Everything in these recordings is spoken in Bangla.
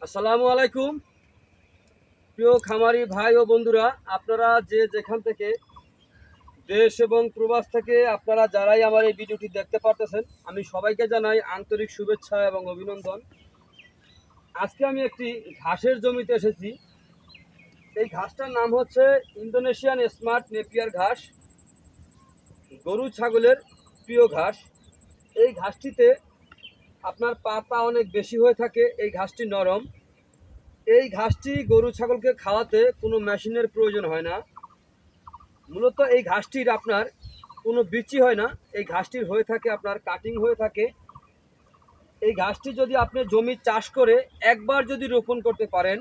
আসসালামু আলাইকুম প্রিয় খামারি ভাই ও বন্ধুরা, আপনারা যে যেখান থেকে দেশ এবং প্রবাস থেকে আপনারা যারাই আমার এই ভিডিওটি দেখতে পারতেছেন, আমি সবাইকে জানাই আন্তরিক শুভেচ্ছা এবং অভিনন্দন। আজকে আমি একটি ঘাসের জমিতে এসেছি। এই ঘাসটার নাম হচ্ছে ইন্দোনেশিয়ান স্মার্ট নেপিয়ার ঘাস, গরু ছাগলের প্রিয় ঘাস। এই ঘাসটিতে আপনার পাতা অনেক বেশি হয়ে থাকে। এই ঘাসটি নরম। এই ঘাসটি গরু ছাগলকে খাওয়াতে কোনো মেশিনের প্রয়োজন হয় না। মূলত এই ঘাসটির আপনার কোনো বিচি হয় না। এই ঘাসটির হয়ে থাকে আপনার কাটিং হয়ে থাকে। এই ঘাসটি যদি আপনি জমি চাষ করে একবার যদি রোপণ করতে পারেন,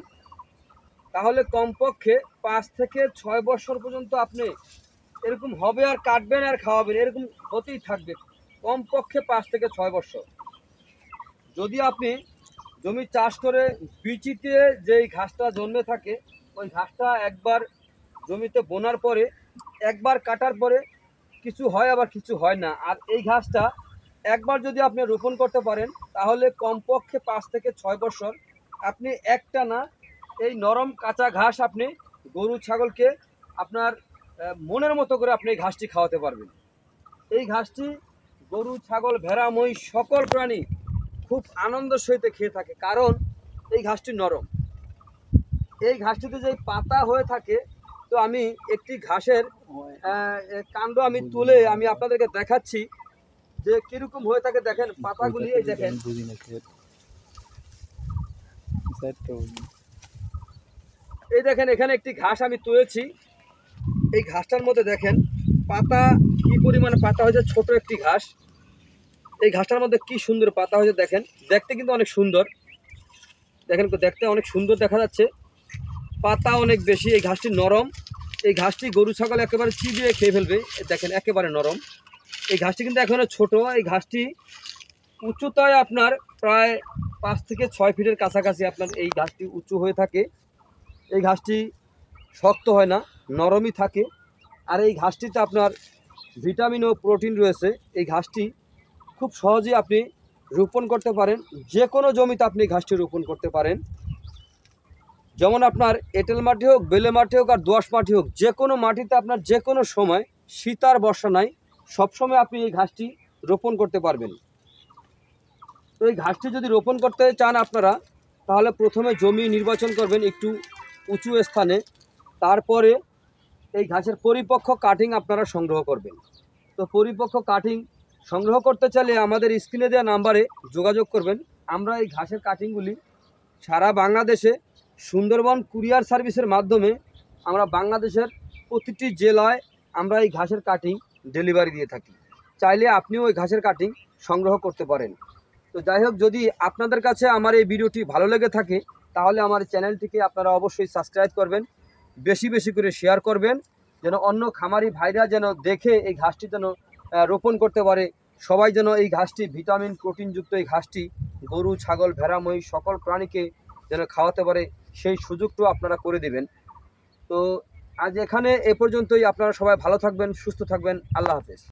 তাহলে কমপক্ষে 5 থেকে 6 বছর পর্যন্ত আপনি এরকম হবে, আর কাটবেন আর খাওয়াবেন, এরকম হতেই থাকবে। কমপক্ষে 5 থেকে 6 বছর। যদি আপনি জমি চাষ করে বিচিতে যেই ঘাসটা জন্মে থাকে, ওই ঘাসটা একবার জমিতে বোনার পরে, একবার কাটার পরে কিছু হয় আবার কিছু হয় না। আর এই ঘাসটা একবার যদি আপনি রোপণ করতে পারেন, তাহলে কমপক্ষে 5 থেকে 6 বছর আপনি একটা না এই নরম কাঁচা ঘাস আপনি গরু ছাগলকে আপনার মনের মতো করে আপনি এই ঘাসটি খাওয়াতে পারবেন। এই ঘাসটি গরু ছাগল ভেড়া মহিষ সকল প্রাণী খুব আনন্দের সহিত খেয়ে থাকে, কারণ এই ঘাসটি নরম। এই ঘাসটিতে যে পাতা হয়ে থাকে, তো আমি একটি ঘাসের কাণ্ড আমি তুলে আমি আপনাদেরকে দেখাচ্ছি যে কিরকম হয়ে থাকে। দেখেন পাতাগুলি, এই দেখেন, এই দেখেন এখানে একটি ঘাস আমি তুলেছি। এই ঘাসটার মধ্যে দেখেন পাতা কি পরিমাণে পাতা হয়েছে। ছোট একটি ঘাস, এই ঘাসটার মধ্যে কি সুন্দর পাতা হয়েছে দেখেন। দেখতে কিন্তু অনেক সুন্দর, দেখেন দেখতে অনেক সুন্দর দেখা যাচ্ছে। পাতা অনেক বেশি। এই ঘাসটি নরম। এই ঘাসটি গরু ছাগল একেবারে চিবিয়ে খেয়ে ফেলবে। দেখেন একেবারে নরম। এই ঘাসটি কিন্তু এখনো ছোট। এই ঘাসটি উচ্চতায় আপনার প্রায় 5 থেকে 6 ফিটের কাছাকাছি আপনার এই ঘাসটি উঁচু হয়ে থাকে। এই ঘাসটি শক্ত হয় না, নরমই থাকে। আর এই ঘাসটিতে আপনার ভিটামিন ও প্রোটিন রয়েছে। এই ঘাসটি খুব সহজেই আপনি রোপণ করতে পারেন। যে কোনো জমিতে আপনি ঘাসটি রোপণ করতে পারেন। যেমন আপনার এঁটেল মাটি হোক, বেলে মাটি হোক, আর দোআঁশ মাটি হোক, যে কোনো মাটিতে আপনার যে কোনো সময়, শীত আর বর্ষা নাই, সবসময় আপনি এই ঘাসটি রোপণ করতে পারবেন। তো এই ঘাসটি যদি রোপণ করতে চান আপনারা, তাহলে প্রথমে জমি নির্বাচন করবেন একটু উঁচু স্থানে। তারপরে এই ঘাসের পরিপক্ক কাটিং আপনারা সংগ্রহ করবেন। তো পরিপক্ক কাটিং সংগ্রহ করতে চাইলে আমাদের স্ক্রিনে দেওয়া নাম্বারে যোগাযোগ করবেন। আমরা এই ঘাসের কাটিংগুলি সারা বাংলাদেশে সুন্দরবন কুরিয়ার সার্ভিসের মাধ্যমে আমরা বাংলাদেশের প্রতিটি জেলায় আমরা এই ঘাসের কাটিং ডেলিভারি দিয়ে থাকি। চাইলে আপনিও ওই ঘাসের কাটিং সংগ্রহ করতে পারেন। তো যাই হোক, যদি আপনাদের কাছে আমার এই ভিডিওটি ভালো লেগে থাকে, তাহলে আমার চ্যানেলটিকে আপনারা অবশ্যই সাবস্ক্রাইব করবেন, বেশি বেশি করে শেয়ার করবেন, যেন অন্য খামারি ভাইরা যেন দেখে এই ঘাসটি যেন রোপণ করতে পারে। সবাই যেন এই ঘাসটি ভিটামিন প্রোটিনযুক্ত এই ঘাসটি গরু ছাগল ভেড়া মহিষ সকল প্রাণীকে যেন খাওয়াতে পারে, সেই সুযোগটাও আপনারা করে দেবেন। তো আজ এখানে এ পর্যন্তই। আপনারা সবাই ভালো থাকবেন, সুস্থ থাকবেন। আল্লাহ হাফেজ।